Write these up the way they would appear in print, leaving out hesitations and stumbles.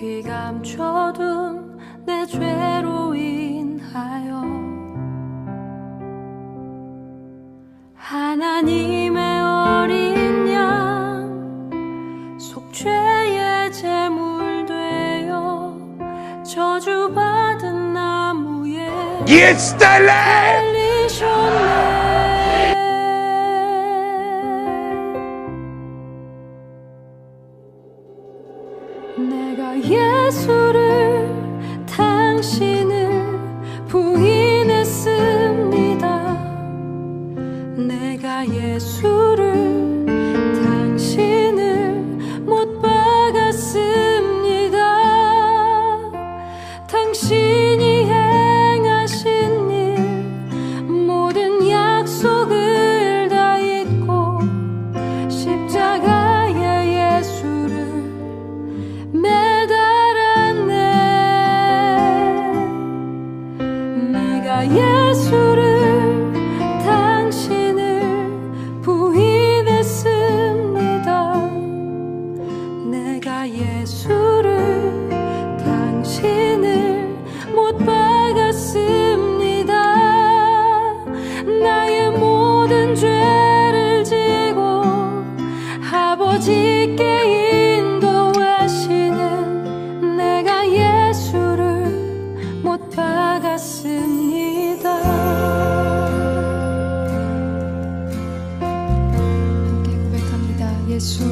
깊이 감춰둔 내 죄로 인하여 하나님의 어린 양 속죄의 제물 되어 저주받은 나무에 달리셨네. 내가 예수를 당신을 부인했습니다. 내가 예수를 당신을 못 박았습니다. 당신이 행하신 일 모든 약속을 다 잊고 십자가에 예수를 매달았네. 내가 예수를 당신을 부인했습니다. 내가 예수를 당신을 못 박았습니다. 나의 모든 죄를 지고 아버지께 인도하시는 내가 예수를 못 박았습니다. 함께 고백합니다. 예수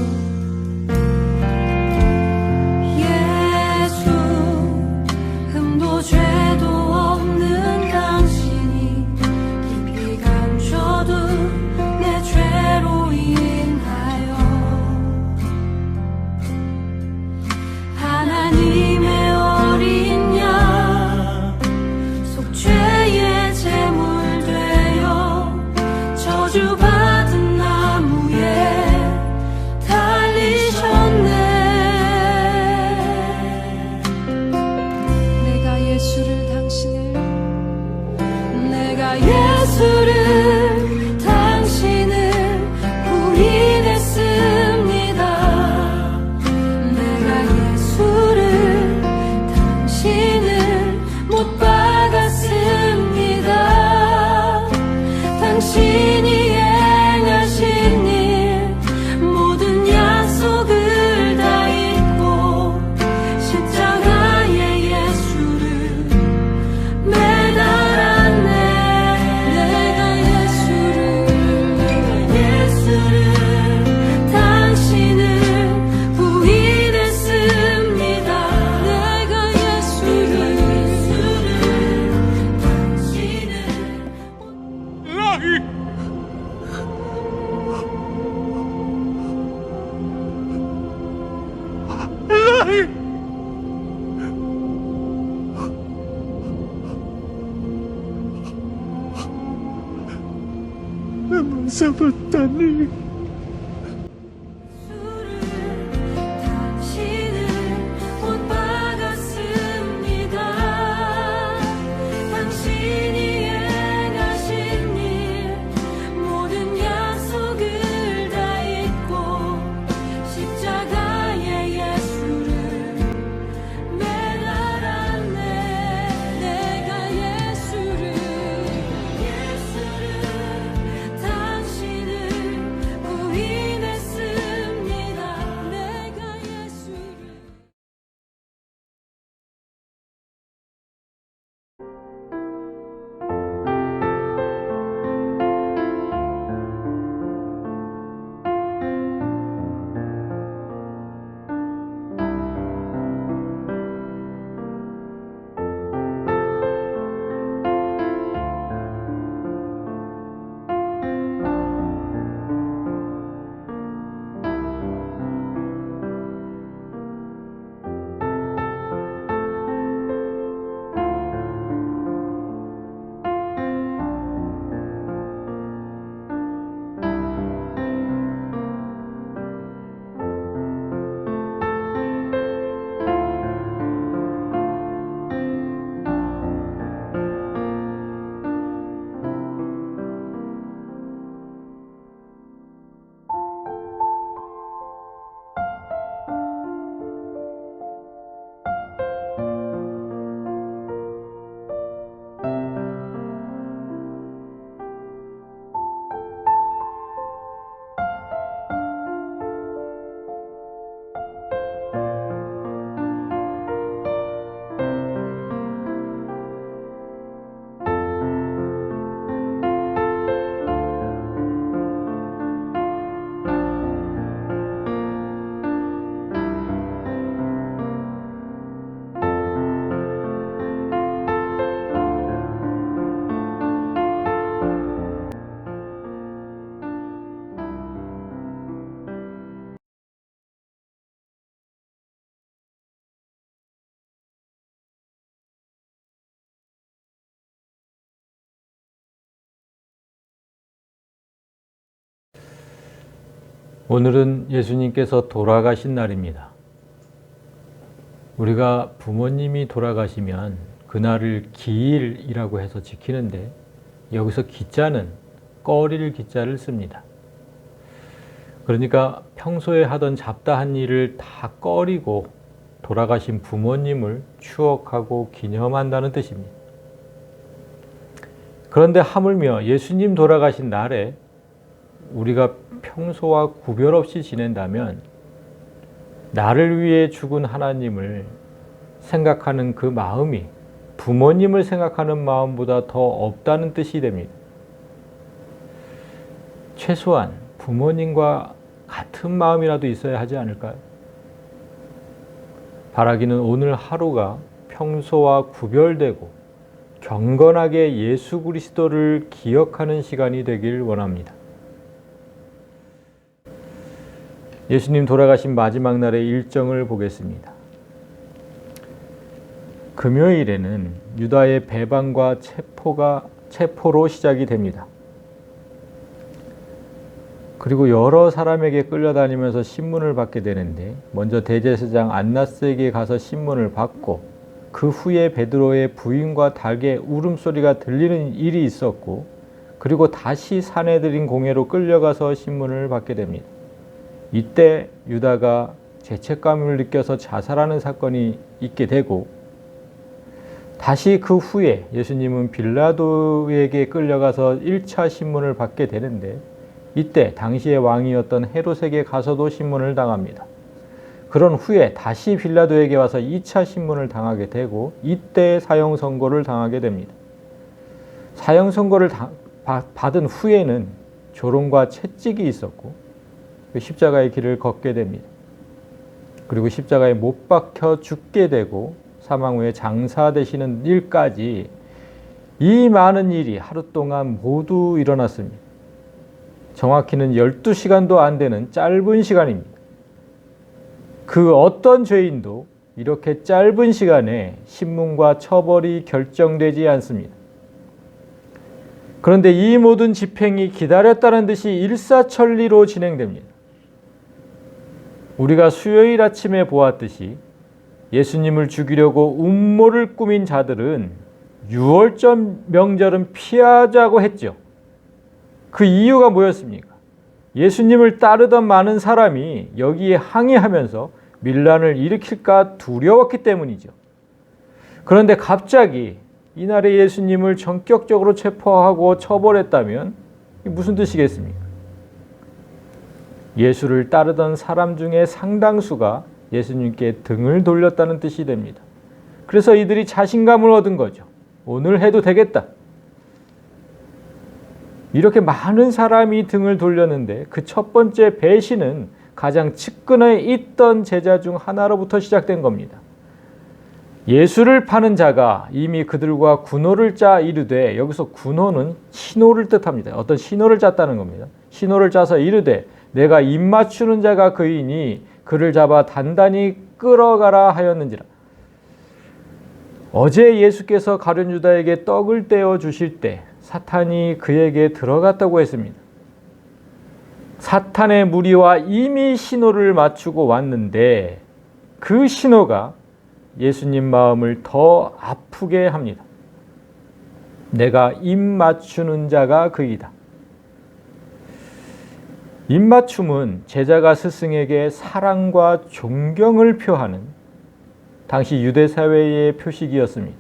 흠도 죄도 없는 당신이 깊이 감춰둔 내 죄로 인하여 하나님의 어린 양 속죄의 제물 되어 저주받은 나무에 달리셨네. 내가 예수를 당신을 부인했습니다. 내가 예수를 당신을 못 박았습니다. 당신이 행하신 일 모든 약속을 다 잊고 십자가에 예수를 매달았네. 내가 예수를 당신을 부인했습니다. 내가 예수를 당신을 잡았다니. 당신을 못 박았습니다. 당신이 행하신 일 모든 약속을 다 잊고 십자가에 예수를 매달았네. 내가 예수를 당신을 오늘은 예수님께서 돌아가신 날입니다. 우리가 부모님이 돌아가시면 그날을 기일이라고 해서 지키는데 여기서 기자는 꺼릴 기자를 씁니다. 그러니까 평소에 하던 잡다한 일을 다 꺼리고 돌아가신 부모님을 추억하고 기념한다는 뜻입니다. 그런데 하물며 예수님 돌아가신 날에 우리가 평소와 구별 없이 지낸다면 나를 위해 죽은 하나님을 생각하는 그 마음이 부모님을 생각하는 마음보다 더 없다는 뜻이 됩니다. 최소한 부모님과 같은 마음이라도 있어야 하지 않을까요? 바라기는 오늘 하루가 평소와 구별되고 경건하게 예수 그리스도를 기억하는 시간이 되길 원합니다. 예수님 돌아가신 마지막 날의 일정을 보겠습니다. 금요일에는 유다의 배반과 체포로 시작이 됩니다. 그리고 여러 사람에게 끌려다니면서 신문을 받게 되는데 먼저 대제사장 안나스에게 가서 신문을 받고 그 후에 베드로의 부인과 닭의 울음소리가 들리는 일이 있었고 그리고 다시 사내들인 공회로 끌려가서 신문을 받게 됩니다. 이때 유다가 죄책감을 느껴서 자살하는 사건이 있게 되고 다시 그 후에 예수님은 빌라도에게 끌려가서 1차 신문을 받게 되는데 이때 당시의 왕이었던 헤롯에게 가서도 신문을 당합니다. 그런 후에 다시 빌라도에게 와서 2차 신문을 당하게 되고 이때 사형 선고를 당하게 됩니다. 사형 선고를 받은 후에는 조롱과 채찍이 있었고 십자가의 길을 걷게 됩니다. 그리고 십자가에 못 박혀 죽게 되고 사망 후에 장사되시는 일까지 이 많은 일이 하루 동안 모두 일어났습니다. 정확히는 12시간도 안 되는 짧은 시간입니다. 그 어떤 죄인도 이렇게 짧은 시간에 신문과 처벌이 결정되지 않습니다. 그런데 이 모든 집행이 기다렸다는 듯이 일사천리로 진행됩니다. 우리가 수요일 아침에 보았듯이 예수님을 죽이려고 음모를 꾸민 자들은 유월절 명절은 피하자고 했죠. 그 이유가 뭐였습니까? 예수님을 따르던 많은 사람이 여기에 항의하면서 밀란을 일으킬까 두려웠기 때문이죠. 그런데 갑자기 이날에 예수님을 전격적으로 체포하고 처벌했다면 이게 무슨 뜻이겠습니까? 예수를 따르던 사람 중에 상당수가 예수님께 등을 돌렸다는 뜻이 됩니다. 그래서 이들이 자신감을 얻은 거죠. 오늘 해도 되겠다. 이렇게 많은 사람이 등을 돌렸는데 그 첫 번째 배신은 가장 측근에 있던 제자 중 하나로부터 시작된 겁니다. 예수를 파는 자가 이미 그들과 군호를 짜 이르되, 여기서 군호는 신호를 뜻합니다. 어떤 신호를 짰다는 겁니다. 신호를 짜서 이르되 내가 입 맞추는 자가 그이니 그를 잡아 단단히 끌어가라 하였는지라. 어제 예수께서 가룟 유다에게 떡을 떼어 주실 때 사탄이 그에게 들어갔다고 했습니다. 사탄의 무리와 이미 신호를 맞추고 왔는데 그 신호가 예수님 마음을 더 아프게 합니다. 내가 입 맞추는 자가 그이다. 입맞춤은 제자가 스승에게 사랑과 존경을 표하는 당시 유대사회의 표식이었습니다.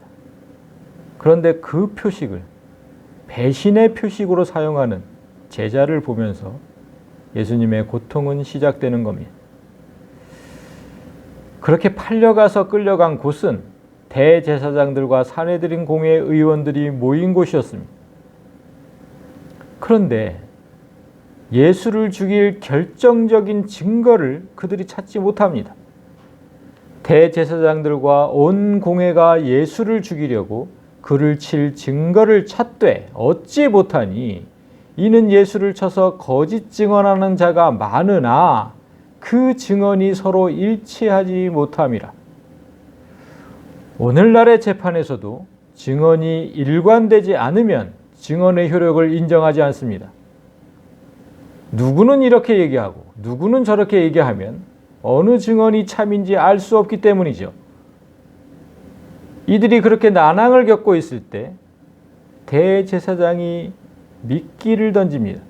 그런데 그 표식을 배신의 표식으로 사용하는 제자를 보면서 예수님의 고통은 시작되는 겁니다. 그렇게 팔려가서 끌려간 곳은 대제사장들과 사내들인 공회 의원들이 모인 곳이었습니다. 그런데 예수를 죽일 결정적인 증거를 그 들이 찾지 못합니다. 대제사장들과 온 공회가 예수를 죽이려고 그를 칠 증거를 찾되 얻지 못하니 이는 예수를 쳐서 거짓 증언하는 자가 많으나 그 증언이 서로 일치하지 못함이라. 오늘날의 재판에서도 증언이 일관되지 않으면 증언의 효력을 인정하지 않습니다. 누구는 이렇게 얘기하고 누구는 저렇게 얘기하면 어느 증언이 참인지 알 수 없기 때문이죠. 이들이 그렇게 난항을 겪고 있을 때 대제사장이 미끼를 던집니다.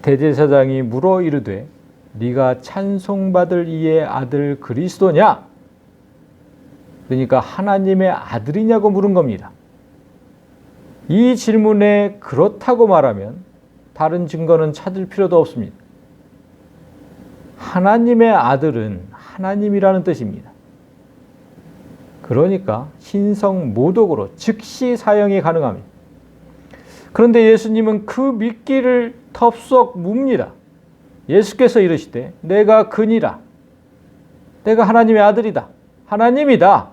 대제사장이 물어 이르되 네가 찬송받을 이의 아들 그리스도냐? 그러니까 하나님의 아들이냐고 물은 겁니다. 이 질문에 그렇다고 말하면 다른 증거는 찾을 필요도 없습니다. 하나님의 아들은 하나님이라는 뜻입니다. 그러니까 신성 모독으로 즉시 사형이 가능합니다. 그런데 예수님은 그 미끼를 덥석 뭅니다. 예수께서 이르시되 내가 그니라. 내가 하나님의 아들이다. 하나님이다.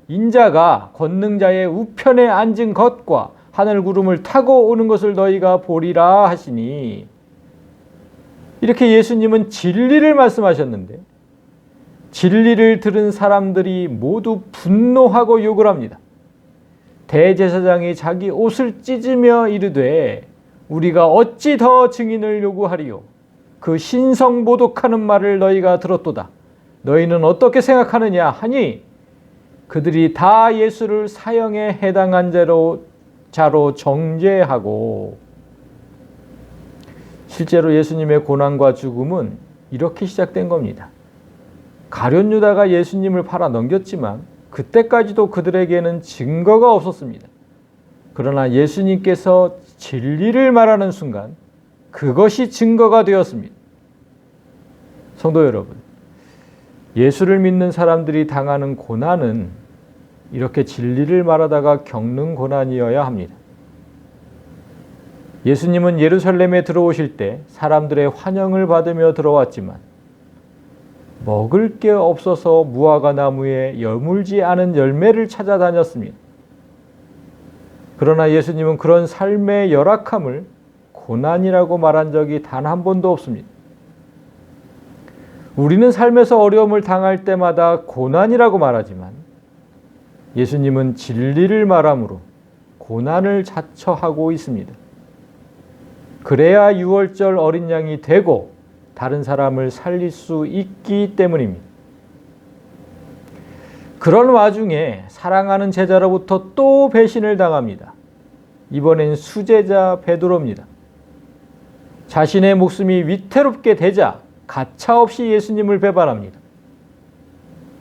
인자가 권능자의 우편에 앉은 것과 하늘 구름을 타고 오는 것을 너희가 보리라 하시니, 이렇게 예수님은 진리를 말씀하셨는데 진리를 들은 사람들이 모두 분노하고 욕을 합니다. 대제사장이 자기 옷을 찢으며 이르되 우리가 어찌 더 증인을 요구하리요? 그 신성 모독하는 말을 너희가 들었도다. 너희는 어떻게 생각하느냐 하니 그들이 다 예수를 사형에 해당한 자로 정죄하고, 실제로 예수님의 고난과 죽음은 이렇게 시작된 겁니다. 가룟 유다가 예수님을 팔아 넘겼지만 그때까지도 그들에게는 증거가 없었습니다. 그러나 예수님께서 진리를 말하는 순간 그것이 증거가 되었습니다. 성도 여러분, 예수를 믿는 사람들이 당하는 고난은 이렇게 진리를 말하다가 겪는 고난이어야 합니다. 예수님은 예루살렘에 들어오실 때 사람들의 환영을 받으며 들어왔지만 먹을 게 없어서 무화과 나무에 여물지 않은 열매를 찾아다녔습니다. 그러나 예수님은 그런 삶의 열악함을 고난이라고 말한 적이 단 한 번도 없습니다. 우리는 삶에서 어려움을 당할 때마다 고난이라고 말하지만 예수님은 진리를 말함으로 고난을 자처하고 있습니다. 그래야 유월절 어린 양이 되고 다른 사람을 살릴 수 있기 때문입니다. 그런 와중에 사랑하는 제자로부터 또 배신을 당합니다. 이번엔 수제자 베드로입니다. 자신의 목숨이 위태롭게 되자 가차없이 예수님을 배반합니다.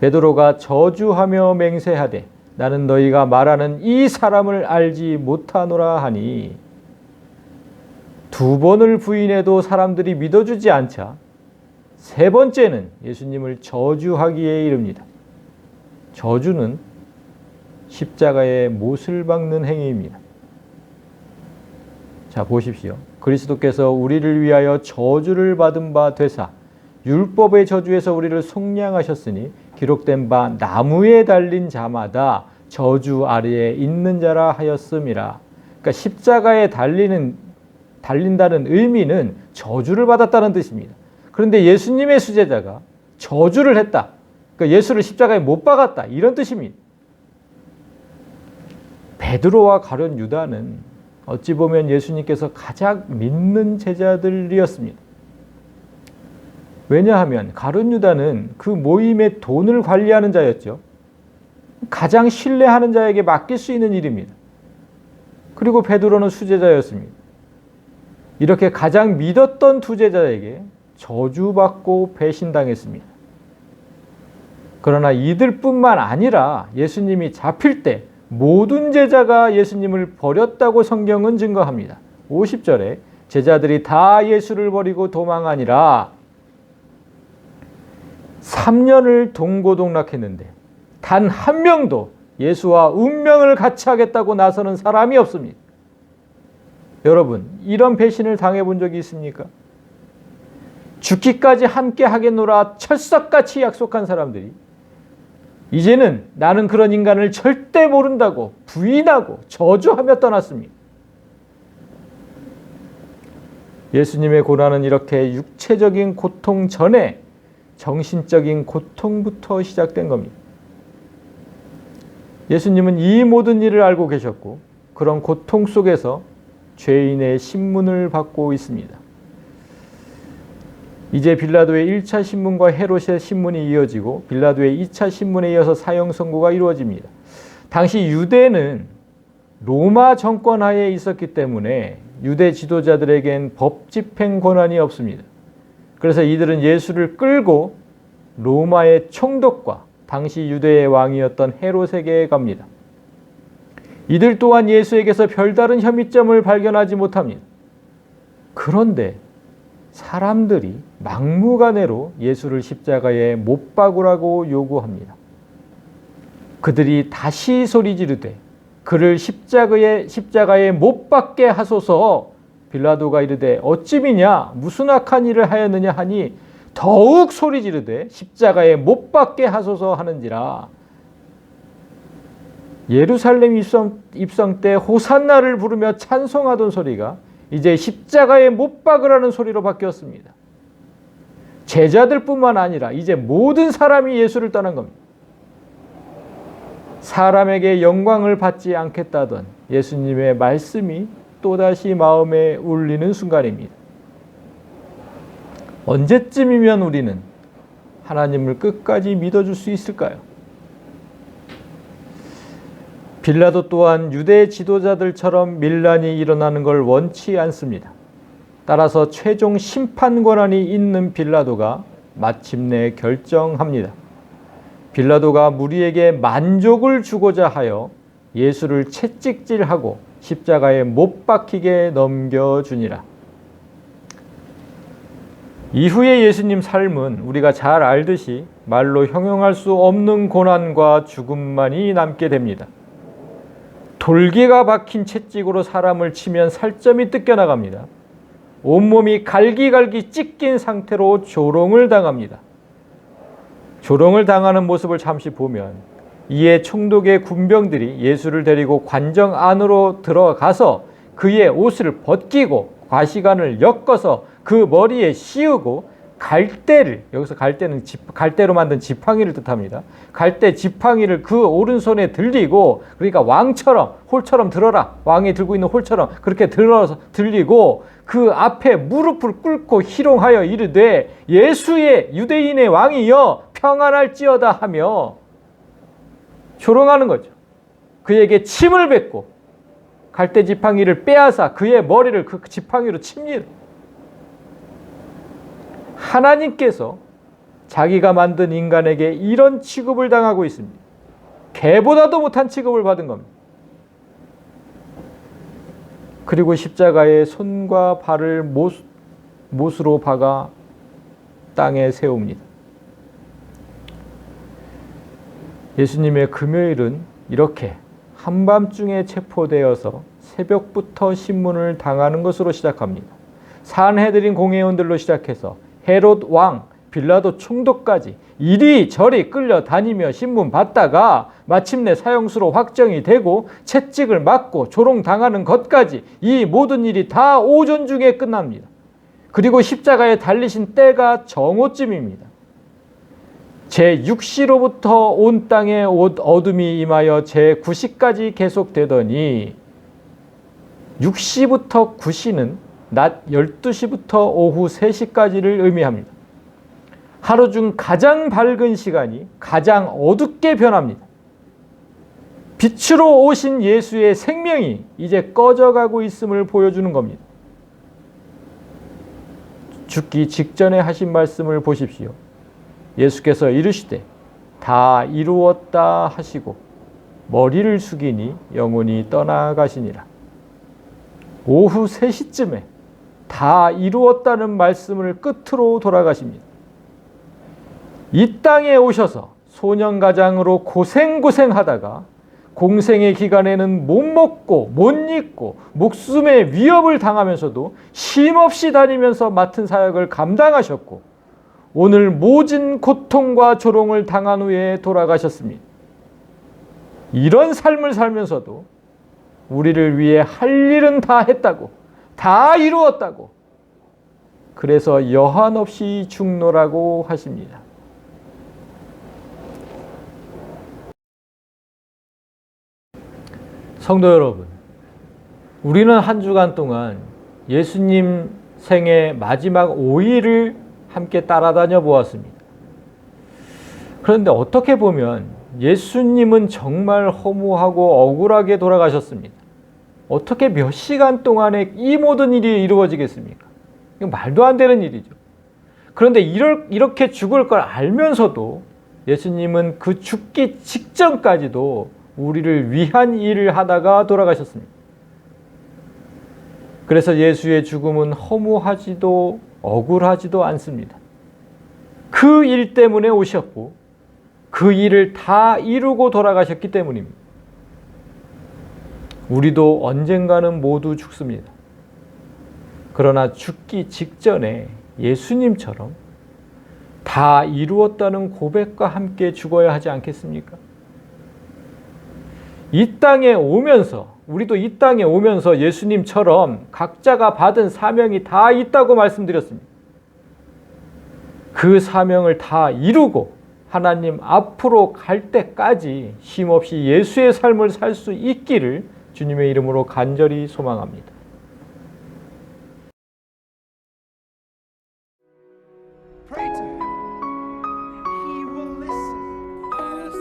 베드로가 저주하며 맹세하되 나는 너희가 말하는 이 사람을 알지 못하노라 하니, 두 번을 부인해도 사람들이 믿어주지 않자 세 번째는 예수님을 저주하기에 이릅니다. 저주는 십자가에 못을 박는 행위입니다. 자, 보십시오. 그리스도께서 우리를 위하여 저주를 받은 바 되사 율법의 저주에서 우리를 속량하셨으니 기록된 바 나무에 달린 자마다 저주 아래에 있는 자라 하였음이라. 그러니까 십자가에 달린다는 의미는 저주를 받았다는 뜻입니다. 그런데 예수님의 수제자가 저주를 했다. 그러니까 예수를 십자가에 못 박았다. 이런 뜻입니다. 베드로와 가룟 유다는 어찌 보면 예수님께서 가장 믿는 제자들이었습니다. 왜냐하면 가룟 유다는 그 모임의 돈을 관리하는 자였죠. 가장 신뢰하는 자에게 맡길 수 있는 일입니다. 그리고 베드로는 수제자였습니다. 이렇게 가장 믿었던 두 제자에게 저주받고 배신당했습니다. 그러나 이들뿐만 아니라 예수님이 잡힐 때 모든 제자가 예수님을 버렸다고 성경은 증거합니다. 50절에 제자들이 다 예수를 버리고 도망하니라. 3년을 동고동락했는데 단 한 명도 예수와 운명을 같이 하겠다고 나서는 사람이 없습니다. 여러분, 이런 배신을 당해본 적이 있습니까? 죽기까지 함께 하겠노라 철석같이 약속한 사람들이 이제는 나는 그런 인간을 절대 모른다고 부인하고 저주하며 떠났습니다. 예수님의 고난은 이렇게 육체적인 고통 전에 정신적인 고통부터 시작된 겁니다. 예수님은 이 모든 일을 알고 계셨고 그런 고통 속에서 죄인의 신문을 받고 있습니다. 이제 빌라도의 1차 신문과 헤롯의 신문이 이어지고 빌라도의 2차 신문에 이어서 사형 선고가 이루어집니다. 당시 유대는 로마 정권 하에 있었기 때문에 유대 지도자들에겐 법 집행 권한이 없습니다. 그래서 이들은 예수를 끌고 로마의 총독과 당시 유대의 왕이었던 헤롯에게 갑니다. 이들 또한 예수에게서 별다른 혐의점을 발견하지 못합니다. 그런데 사람들이 막무가내로 예수를 십자가에 못 박으라고 요구합니다. 그들이 다시 소리 지르되 그를 십자가에 못 박게 하소서. 빌라도가 이르되 어찌미냐 무슨 악한 일을 하였느냐 하니 더욱 소리 지르되 십자가에 못 박게 하소서 하는지라. 예루살렘 입성 때 호산나를 부르며 찬송하던 소리가 이제 십자가에 못 박으라는 소리로 바뀌었습니다. 제자들뿐만 아니라 이제 모든 사람이 예수를 떠난 겁니다. 사람에게 영광을 받지 않겠다던 예수님의 말씀이 또다시 마음에 울리는 순간입니다. 언제쯤이면 우리는 하나님을 끝까지 믿어줄 수 있을까요? 빌라도 또한 유대 지도자들처럼 밀란이 일어나는 걸 원치 않습니다. 따라서 최종 심판 권한이 있는 빌라도가 마침내 결정합니다. 빌라도가 무리에게 만족을 주고자 하여 예수를 채찍질하고 십자가에 못 박히게 넘겨주니라. 이후의 예수님 삶은 우리가 잘 알듯이 말로 형용할 수 없는 고난과 죽음만이 남게 됩니다. 돌개가 박힌 채찍으로 사람을 치면 살점이 뜯겨나갑니다. 온몸이 갈기갈기 찢긴 상태로 조롱을 당합니다. 조롱을 당하는 모습을 잠시 보면 이에 총독의 군병들이 예수를 데리고 관정 안으로 들어가서 그의 옷을 벗기고 과시관을 엮어서 그 머리에 씌우고 갈대를, 여기서 갈대는 갈대로 만든 지팡이를 뜻합니다. 갈대 지팡이를 그 오른손에 들리고, 그러니까 왕처럼 홀처럼 들어라, 왕이 들고 있는 홀처럼 그렇게 들리고 그 앞에 무릎을 꿇고 희롱하여 이르되 예수의 유대인의 왕이여 평안할지어다 하며 조롱하는 거죠. 그에게 침을 뱉고 갈대 지팡이를 빼앗아 그의 머리를 그 지팡이로 칩니다. 하나님께서 자기가 만든 인간에게 이런 취급을 당하고 있습니다. 개보다도 못한 취급을 받은 겁니다. 그리고 십자가에 손과 발을 못으로 박아 땅에 세웁니다. 예수님의 금요일은 이렇게 한밤중에 체포되어서 새벽부터 신문을 당하는 것으로 시작합니다. 산헤드린 공회원들로 시작해서 헤롯 왕, 빌라도 총독까지 이리저리 끌려다니며 신문 받다가 마침내 사형수로 확정이 되고 채찍을 맞고 조롱당하는 것까지 이 모든 일이 다 오전 중에 끝납니다. 그리고 십자가에 달리신 때가 정오쯤입니다. 제6시로부터 온 땅에 어둠이 임하여 제9시까지 계속되더니 6시부터 9시는 낮 12시부터 오후 3시까지를 의미합니다. 하루 중 가장 밝은 시간이 가장 어둡게 변합니다. 빛으로 오신 예수의 생명이 이제 꺼져가고 있음을 보여주는 겁니다. 죽기 직전에 하신 말씀을 보십시오. 예수께서 이르시되 다 이루었다 하시고 머리를 숙이니 영혼이 떠나가시니라. 오후 3시쯤에 다 이루었다는 말씀을 끝으로 돌아가십니다. 이 땅에 오셔서 소년가장으로 고생하다가 공생의 기간에는 못 먹고 못 입고 목숨의 위협을 당하면서도 쉼없이 다니면서 맡은 사역을 감당하셨고 오늘 모진 고통과 조롱을 당한 후에 돌아가셨습니다. 이런 삶을 살면서도 우리를 위해 할 일은 다 했다고, 다 이루었다고, 그래서 여한 없이 죽노라고 하십니다. 성도 여러분, 우리는 한 주간 동안 예수님 생애 마지막 5일을 함께 따라다녀 보았습니다. 그런데 어떻게 보면 예수님은 정말 허무하고 억울하게 돌아가셨습니다. 어떻게 몇 시간 동안에 이 모든 일이 이루어지겠습니까? 이거 말도 안 되는 일이죠. 그런데 이렇게 죽을 걸 알면서도 예수님은 그 죽기 직전까지도 우리를 위한 일을 하다가 돌아가셨습니다. 그래서 예수의 죽음은 허무하지도 억울하지도 않습니다. 그 일 때문에 오셨고 그 일을 다 이루고 돌아가셨기 때문입니다. 우리도 언젠가는 모두 죽습니다. 그러나 죽기 직전에 예수님처럼 다 이루었다는 고백과 함께 죽어야 하지 않겠습니까? 이 땅에 오면서 우리도 이 땅에 오면서 예수님처럼 각자가 받은 사명이 다 있다고 말씀드렸습니다. 그 사명을 다 이루고 하나님 앞으로 갈 때까지 쉼없이 예수의 삶을 살 수 있기를 주님의 이름으로 간절히 소망합니다. Pray to him, and he will listen.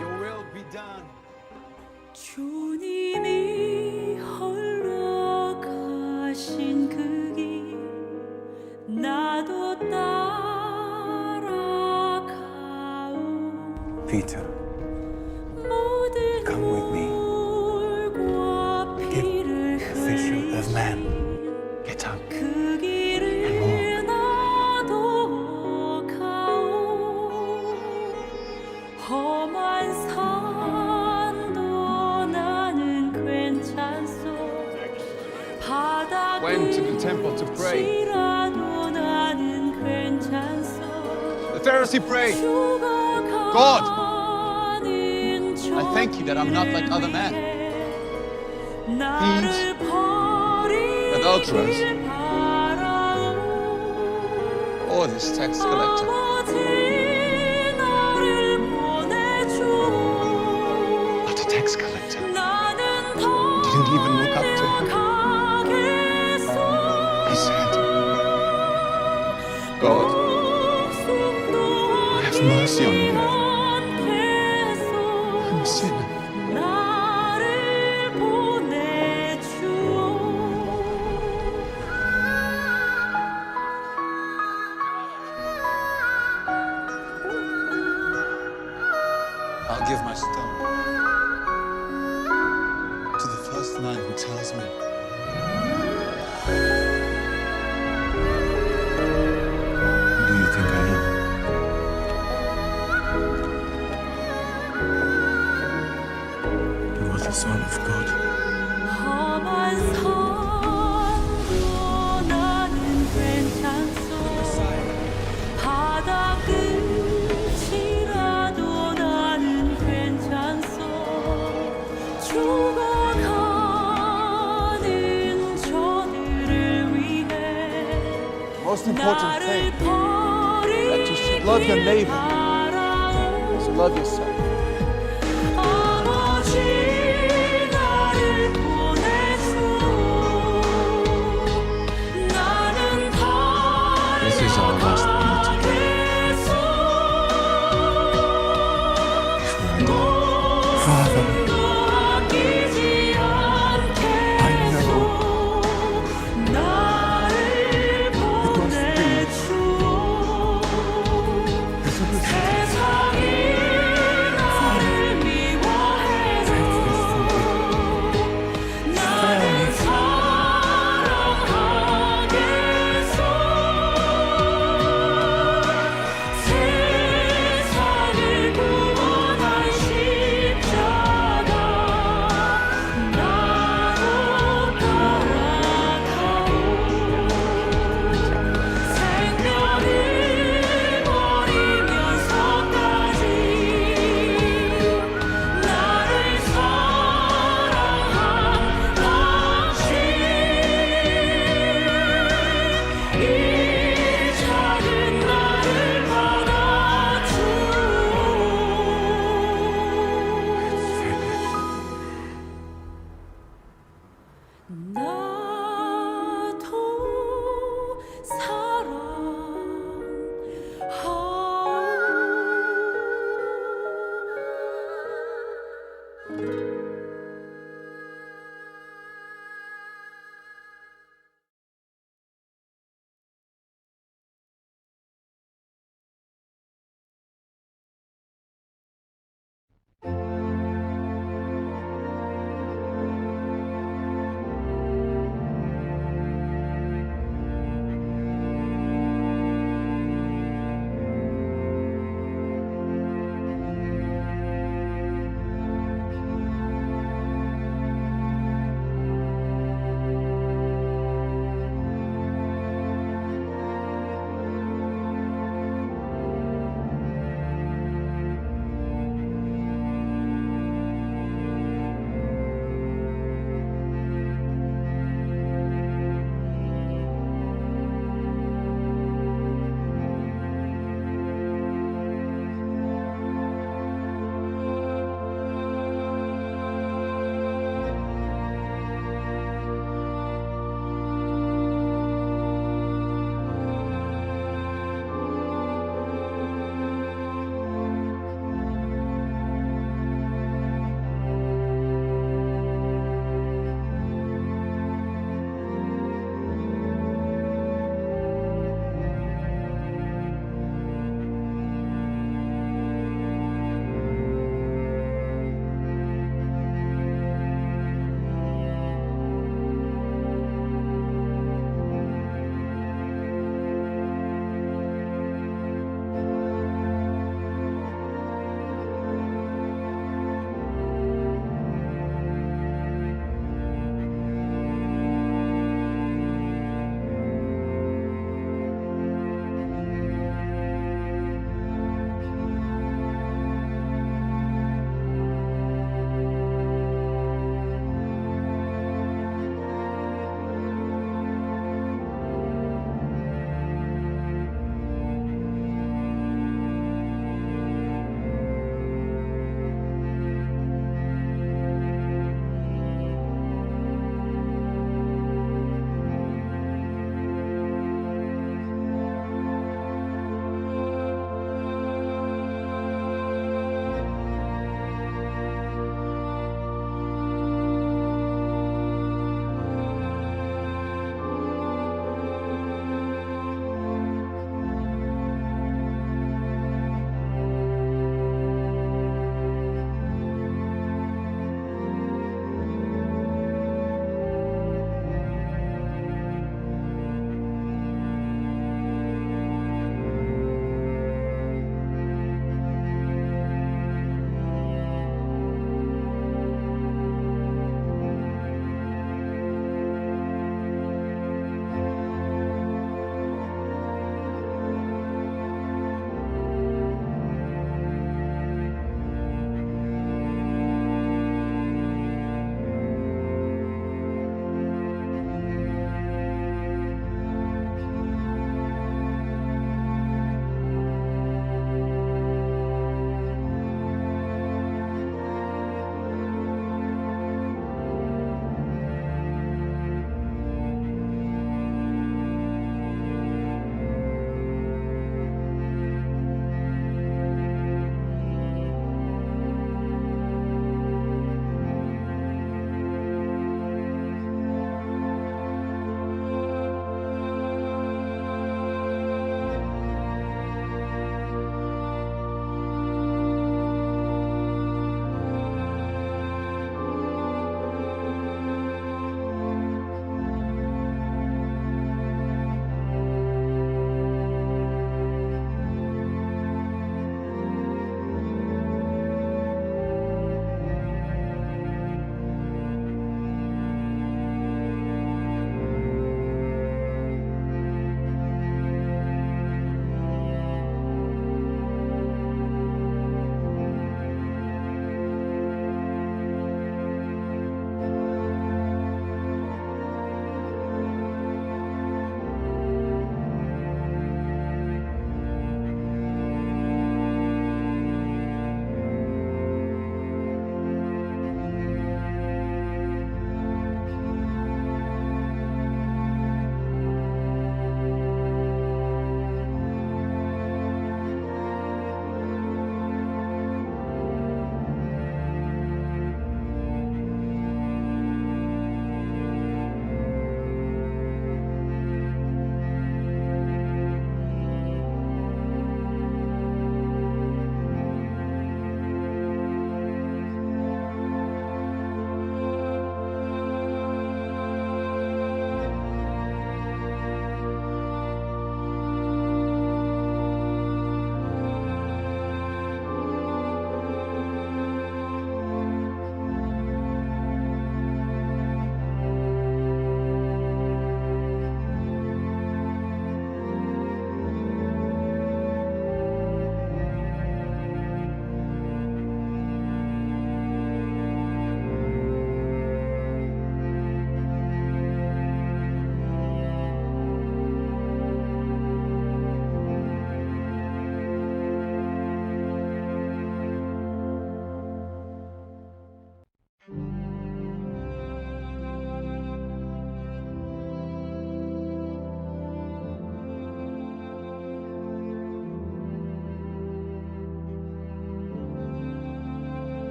Your will be done. 주님이 홀로 가신 그 길 나도 따라가오. Peter, 모든 come with me. 물과 피를 The fisher of men. 흘린 Get up. 그 And 길을 나도 가오. 험한 산도 나는 괜찮소. 바다 Went to the temple to pray. 끝이라도 나는 괜찮소. The Pharisee prayed, God, I thank you that I'm not like other men. thieves, adulterers, or this tax collector. But the tax collector didn't even look up to him. He said, God, have mercy on me. I'm a sinner. 나를 보내주오. I'll give my stone to the first man who tells me. Who do you think I am? You are the Son of God. 험한 산도 나는 괜찮소. 바다 끝이라도 나는 괜찮소. 죽어가는 저들을 위해 Most important 나를 thing 버리지 that you should love your neighbor 말아오. is to love yourself. 아버지 나를 보내주오. 나는 This is our last Father, 아끼지 않겠소. 나를 보내주오. 세상이 않아